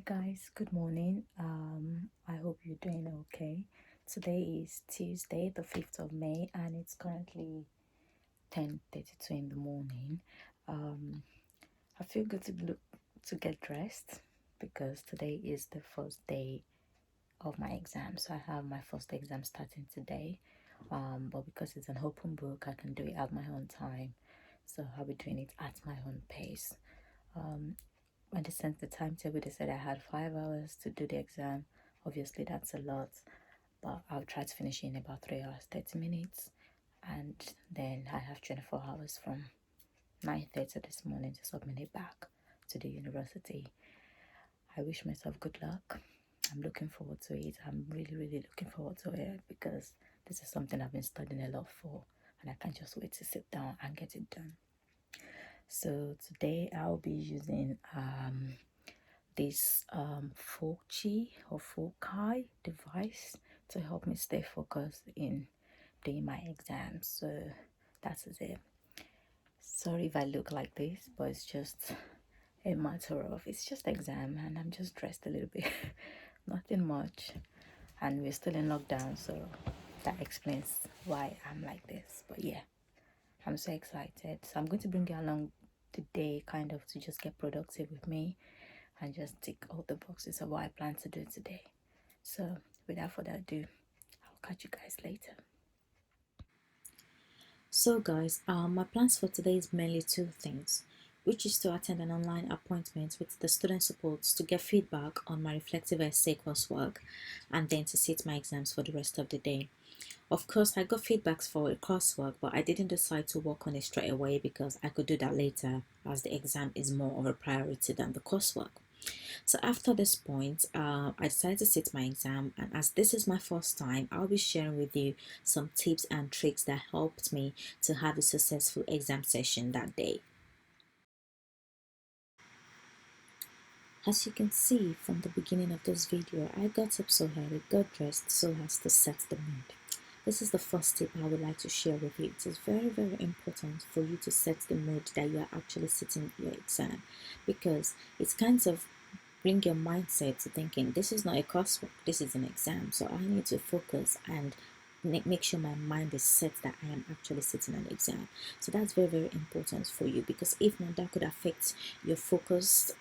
guys, good morning. I hope you're doing okay. Today is Tuesday, the 5th of May, and it's currently 10:32 in the morning. Um, I feel good to get dressed because today is the first day of my exam. So I have my first exam starting today. But because it's an open book, I can do it at my own time. So I'll be doing it at my own pace. Um, when they sent the timetable, they said I had 5 hours to do the exam. Obviously, that's a lot, but I'll try to finish in about 3 hours, 30 minutes. And then I have 24 hours from 9:30 this morning to submit it back to the university. I wish myself good luck. I'm looking forward to it. I'm really, really looking forward to it because this is something I've been studying a lot for, and I can't just wait to sit down and get it done. So today I'll be using this Foci or Foci device to help me stay focused in doing my exams. So that's it. Sorry if I look like this, but it's just a matter of it's just exam and I'm just dressed a little bit. Nothing much. And we're still in lockdown, so that explains why I'm like this. But yeah, I'm so excited. So I'm going to bring you along today kind of to just get productive with me and just tick all the boxes of what I plan to do today. So without further ado, I'll catch you guys later. So guys, my plans for today is mainly two things, which is to attend an online appointment with the student support to get feedback on my reflective essay coursework and then to sit my exams for the rest of the day. Of course, I got feedbacks for the coursework, but I didn't decide to work on it straight away because I could do that later as the exam is more of a priority than the coursework. So after this point, I decided to sit my exam, and as this is my first time, I'll be sharing with you some tips and tricks that helped me to have a successful exam session that day. As you can see from the beginning of this video, I got up so early, got dressed so as to set the mood. This is the first tip I would like to share with you. It is very, very important for you to set the mood that you are actually sitting your exam, because it's kind of bring your mindset to thinking this is not a coursework, this is an exam. So I need to focus and make sure my mind is set that I am actually sitting an exam. So that's very, very important for you, because if not, that could affect your focus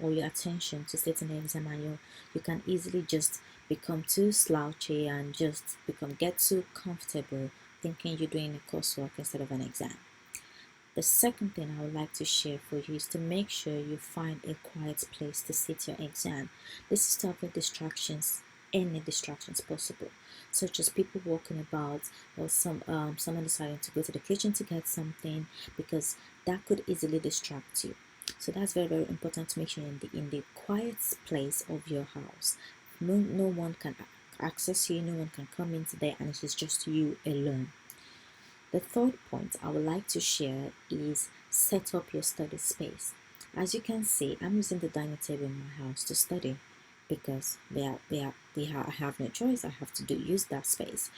or your attention to sitting an exam, and you can easily just become too slouchy and just get too comfortable thinking you're doing a coursework instead of an exam. The second thing I would like to share for you is to make sure you find a quiet place to sit your exam. This is to avoid distractions, any distractions possible, such as people walking about or someone deciding to go to the kitchen to get something, because that could easily distract you. So that's very, very important to make sure in the quiet place of your house. No one can access you, no one can come into there, and it is just you alone. The third point I would like to share is set up your study space. As you can see, I'm using the dining table in my house to study because I have no choice. I have to use that space.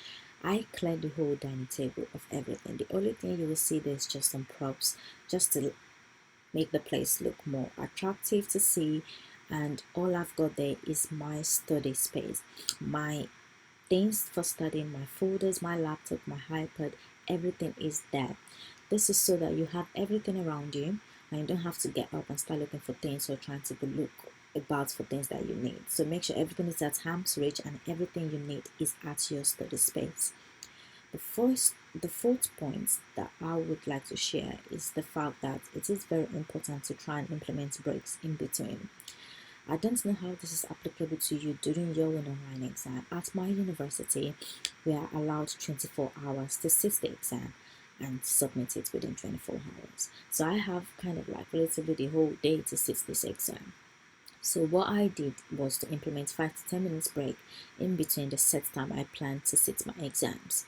I cleared the whole dining table of everything. The only thing you will see there is just some props, just to make the place look more attractive to see. And all I've got there is my study space, my things for studying, my folders, my laptop, my iPad, everything is there. This is so that you have everything around you and you don't have to get up and start looking for things or trying to look about for things that you need. So make sure everything is at arm's reach and everything you need is at your study space. The fourth point that I would like to share is the fact that it is very important to try and implement breaks in between. I don't know how this is applicable to you during your online exam. At my university, we are allowed 24 hours to sit the exam and submit it within 24 hours. So I have kind of like relatively the whole day to sit this exam. So what I did was to implement 5 to 10 minutes break in between the set time I planned to sit my exams.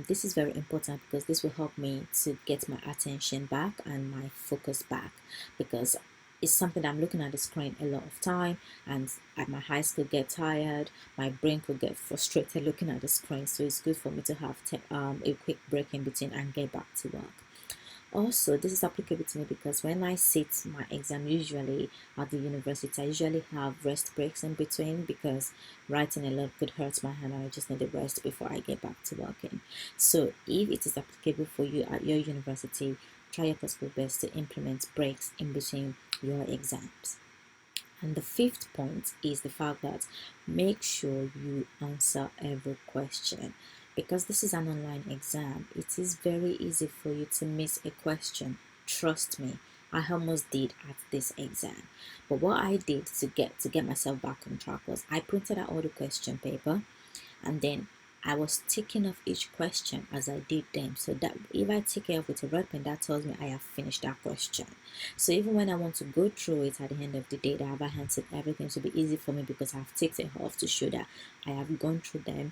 This is very important because this will help me to get my attention back and my focus back, because it's something I'm looking at the screen a lot of time, and my eyes could get tired, my brain could get frustrated looking at the screen. So it's good for me to have a quick break in between and get back to work. Also, this is applicable to me because when I sit my exam, usually at the university, I usually have rest breaks in between because writing a lot could hurt my hand and I just need a rest before I get back to working. So if it is applicable for you at your university, try your possible best to implement breaks in between your exams. And the fifth point is the fact that make sure you answer every question. Because this is an online exam, it is very easy for you to miss a question. Trust me, I almost did at this exam. But what I did to get myself back on track was I printed out all the question paper, and then I was ticking off each question as I did them, so that if I tick it off with a red pen, that tells me I have finished that question. So even when I want to go through it at the end of the day, that I've answered everything, to be easy for me because I've ticked it off to show that I have gone through them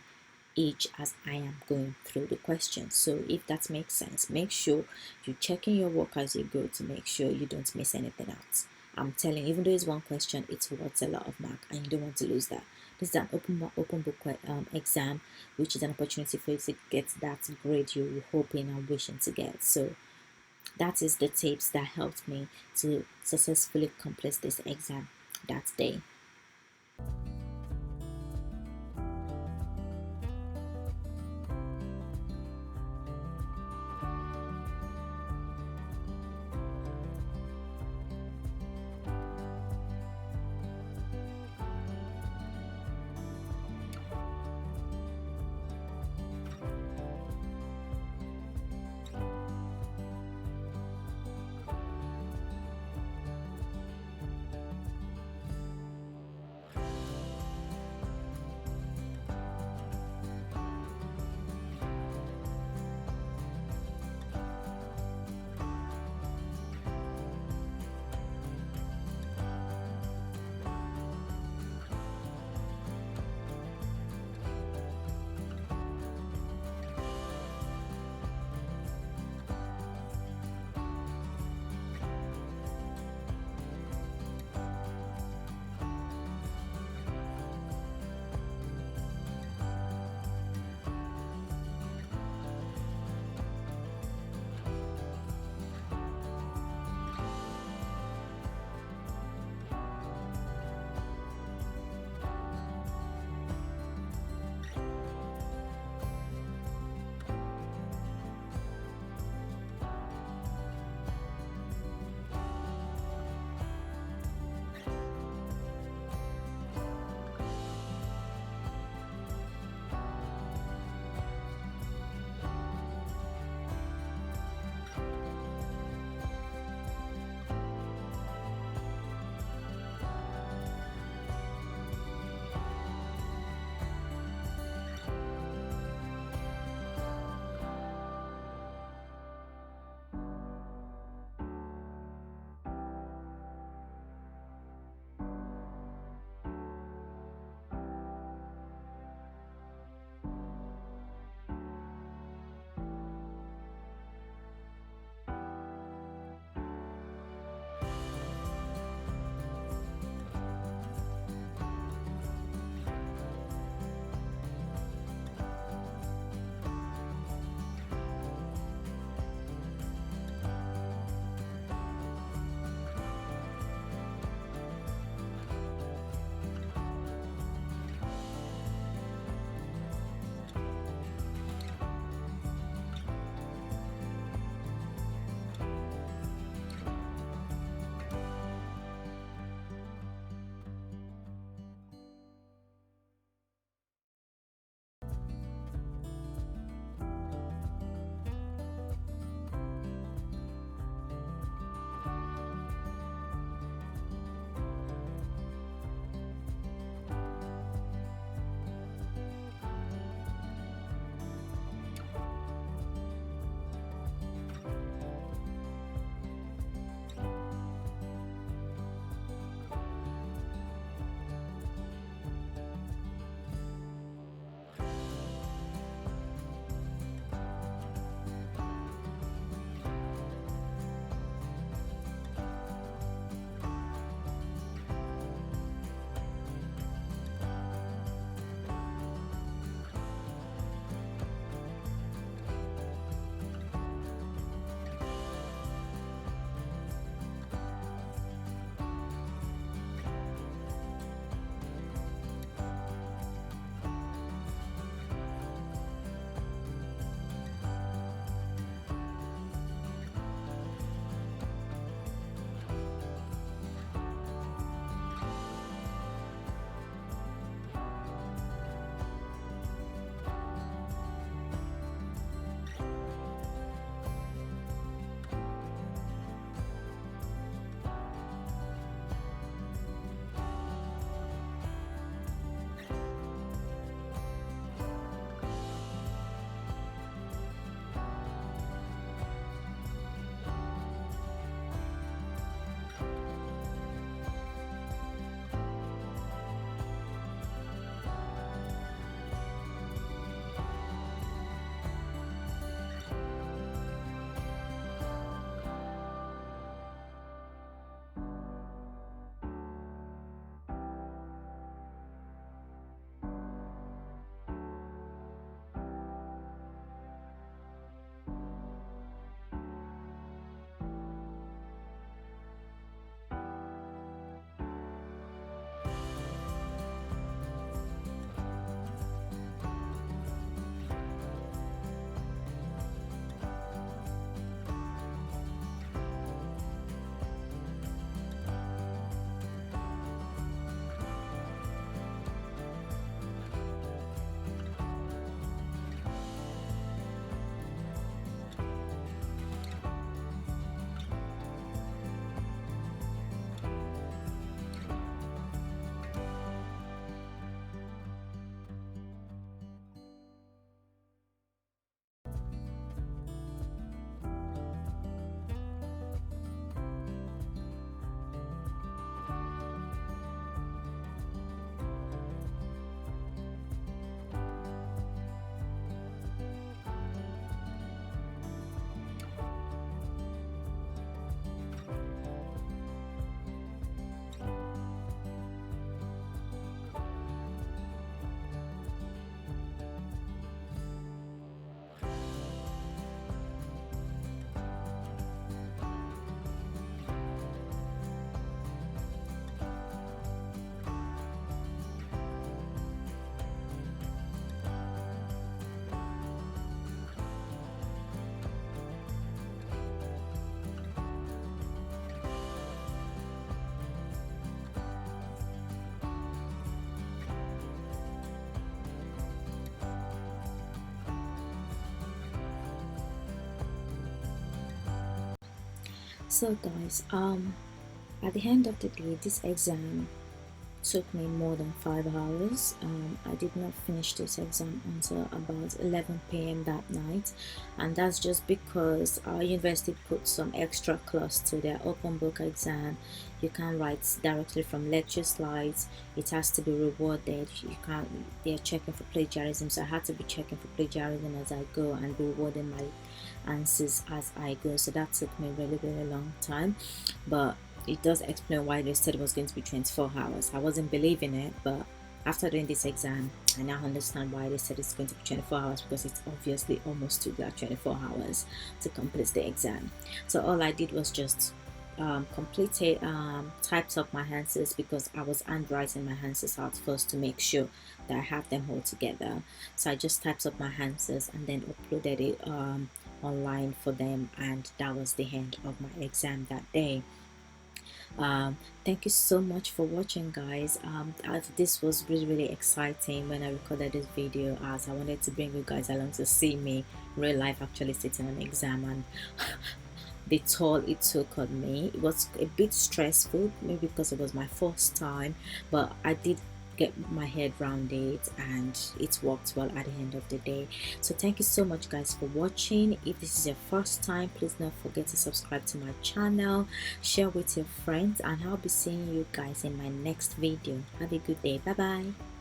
each as I am going through the questions. So if that makes sense, make sure you're checking your work as you go to make sure you don't miss anything out. I'm telling you, even though it's one question, it's worth a lot of mark and you don't want to lose that. This is an open book exam, which is an opportunity for you to get that grade you're hoping and wishing to get. So that is the tips that helped me to successfully complete this exam that day. So guys, at the end of the day, this exam took me more than 5 hours. I did not finish this exam until about 11 p.m. that night, and that's just because our university put some extra clause to their open book exam. You can't write directly from lecture slides. It has to be rewarded. You can't. They're checking for plagiarism, so I had to be checking for plagiarism as I go and be rewarding my answers as I go. So that took me really long time, but it does explain why they said it was going to be 24 hours. I wasn't believing it, but after doing this exam, I now understand why they said it's going to be 24 hours, because it's obviously almost took that 24 hours to complete the exam. So all I did was just completed, typed up my answers, because I was handwriting my answers out first to make sure that I have them all together. So I just typed up my answers and then uploaded it online for them, and that was the end of my exam that day. Thank you so much for watching, guys. This was really exciting when I recorded this video, as I wanted to bring you guys along to see me real life actually sitting on an exam, and the toll it took on me. It was a bit stressful, maybe because it was my first time, but I did get my head around it, and it worked well at the end of the day. So thank you so much, guys, for watching. If this is your first time, please don't forget to subscribe to my channel, share with your friends, and I'll be seeing you guys in my next video. Have a good day. Bye bye.